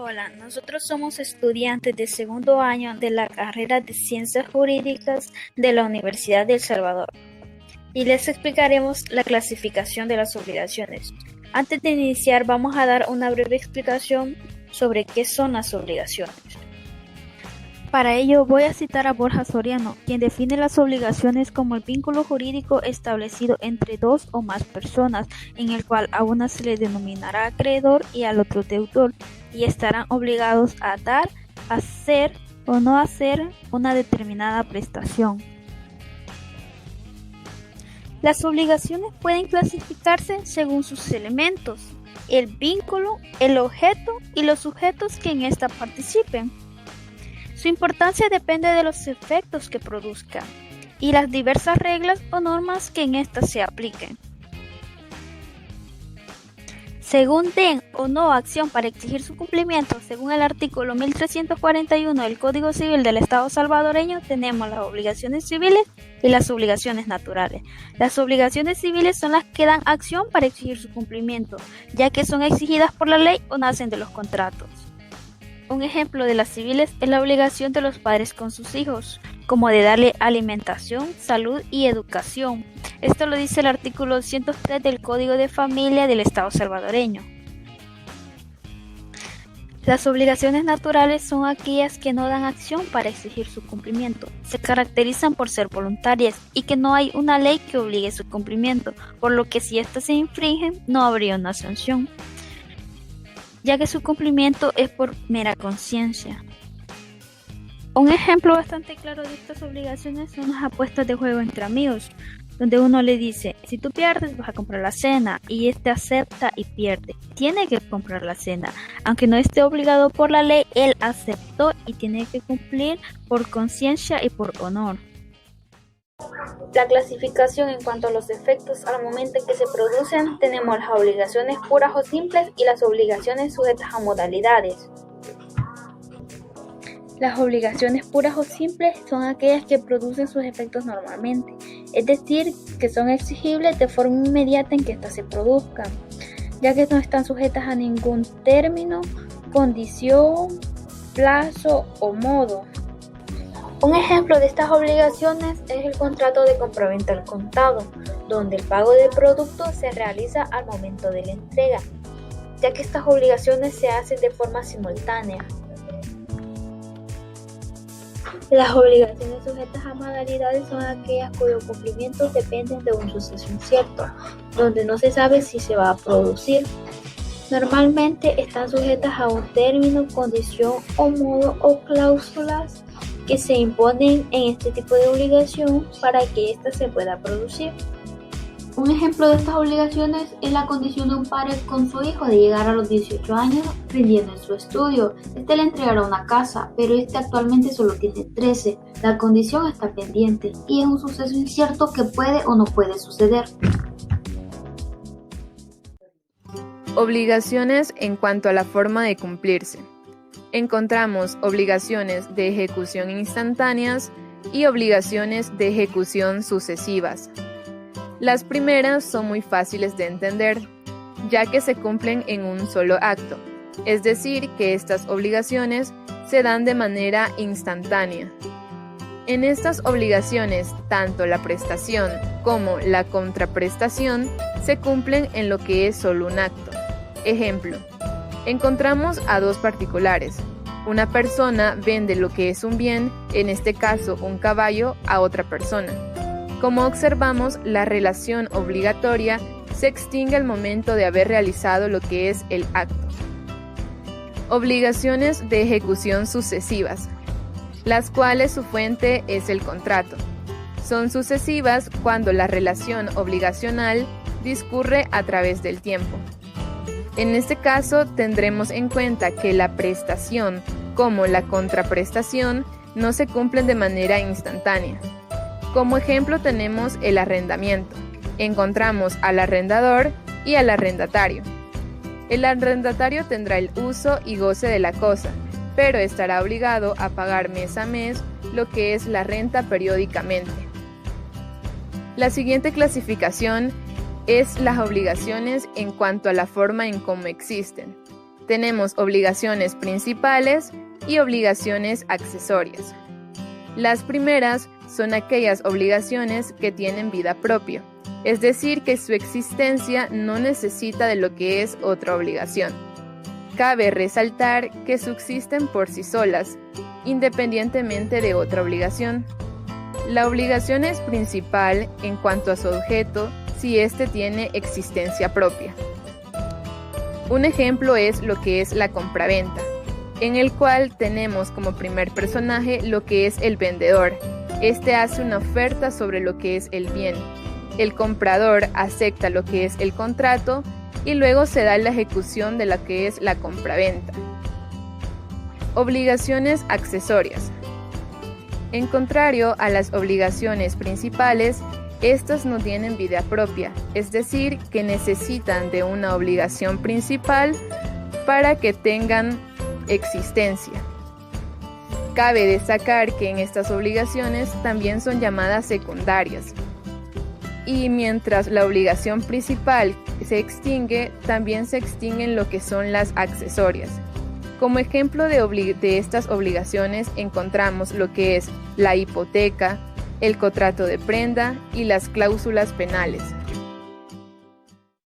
Hola, nosotros somos estudiantes de segundo año de la carrera de Ciencias Jurídicas de la Universidad de El Salvador y les explicaremos la clasificación de las obligaciones. Antes de iniciar vamos a dar una breve explicación sobre qué son las obligaciones. Para ello voy a citar a Borja Soriano, quien define las obligaciones como el vínculo jurídico establecido entre dos o más personas, en el cual a una se le denominará acreedor y al otro deudor, y estarán obligados a dar, hacer o no hacer una determinada prestación. Las obligaciones pueden clasificarse según sus elementos, el vínculo, el objeto y los sujetos que en ésta participen. Su importancia depende de los efectos que produzca y las diversas reglas o normas que en éstas se apliquen. Según den o no acción para exigir su cumplimiento, según el artículo 1341 del Código Civil del Estado salvadoreño, tenemos las obligaciones civiles y las obligaciones naturales. Las obligaciones civiles son las que dan acción para exigir su cumplimiento, ya que son exigidas por la ley o nacen de los contratos. Un ejemplo de las civiles es la obligación de los padres con sus hijos, como de darle alimentación, salud y educación. Esto lo dice el artículo 103 del Código de Familia del Estado salvadoreño. Las obligaciones naturales son aquellas que no dan acción para exigir su cumplimiento. Se caracterizan por ser voluntarias y que no hay una ley que obligue su cumplimiento, por lo que si éstas se infringen no habría una sanción, ya que su cumplimiento es por mera conciencia. Un ejemplo bastante claro de estas obligaciones son las apuestas de juego entre amigos, donde uno le dice, si tú pierdes vas a comprar la cena, y este acepta y pierde. Tiene que comprar la cena, aunque no esté obligado por la ley, él aceptó y tiene que cumplir por conciencia y por honor. La clasificación en cuanto a los efectos al momento en que se producen, tenemos las obligaciones puras o simples y las obligaciones sujetas a modalidades. Las obligaciones puras o simples son aquellas que producen sus efectos normalmente, es decir, que son exigibles de forma inmediata en que éstas se produzcan, ya que no están sujetas a ningún término, condición, plazo o modo. Un ejemplo de estas obligaciones es el contrato de compraventa al contado, donde el pago del producto se realiza al momento de la entrega, ya que estas obligaciones se hacen de forma simultánea. Las obligaciones sujetas a modalidades son aquellas cuyos cumplimientos dependen de un suceso incierto, donde no se sabe si se va a producir. Normalmente están sujetas a un término, condición o modo o cláusulas que se imponen en este tipo de obligación para que ésta se pueda producir. Un ejemplo de estas obligaciones es la condición de un padre con su hijo de llegar a los 18 años rindiendo en su estudio. Este le entregará una casa, pero este actualmente solo tiene 13. La condición está pendiente y es un suceso incierto que puede o no puede suceder. Obligaciones en cuanto a la forma de cumplirse. Encontramos obligaciones de ejecución instantáneas y obligaciones de ejecución sucesivas. Las primeras son muy fáciles de entender, ya que se cumplen en un solo acto, es decir, que estas obligaciones se dan de manera instantánea. En estas obligaciones, tanto la prestación como la contraprestación se cumplen en lo que es solo un acto. Ejemplo, encontramos a dos particulares. Una persona vende lo que es un bien, en este caso un caballo, a otra persona. Como observamos, la relación obligatoria se extingue al momento de haber realizado lo que es el acto. Obligaciones de ejecución sucesivas, las cuales su fuente es el contrato. Son sucesivas cuando la relación obligacional discurre a través del tiempo. En este caso, tendremos en cuenta que la prestación como la contraprestación no se cumplen de manera instantánea. Como ejemplo tenemos el arrendamiento. Encontramos al arrendador y al arrendatario. El arrendatario tendrá el uso y goce de la cosa, pero estará obligado a pagar mes a mes lo que es la renta periódicamente. La siguiente clasificación es las obligaciones en cuanto a la forma en cómo existen. Tenemos obligaciones principales y obligaciones accesorias. Las primeras son aquellas obligaciones que tienen vida propia, es decir, que su existencia no necesita de lo que es otra obligación. Cabe resaltar que subsisten por sí solas, independientemente de otra obligación. La obligación es principal en cuanto a su objeto si éste tiene existencia propia. Un ejemplo es lo que es la compraventa, en el cual tenemos como primer personaje lo que es el vendedor. Este hace una oferta sobre lo que es el bien. El comprador acepta lo que es el contrato y luego se da la ejecución de lo que es la compraventa. Obligaciones accesorias. En contrario a las obligaciones principales, estas no tienen vida propia, es decir, que necesitan de una obligación principal para que tengan existencia. Cabe destacar que en estas obligaciones también son llamadas secundarias. Y mientras la obligación principal se extingue, también se extinguen lo que son las accesorias. Como ejemplo de estas obligaciones encontramos lo que es la hipoteca, el contrato de prenda y las cláusulas penales.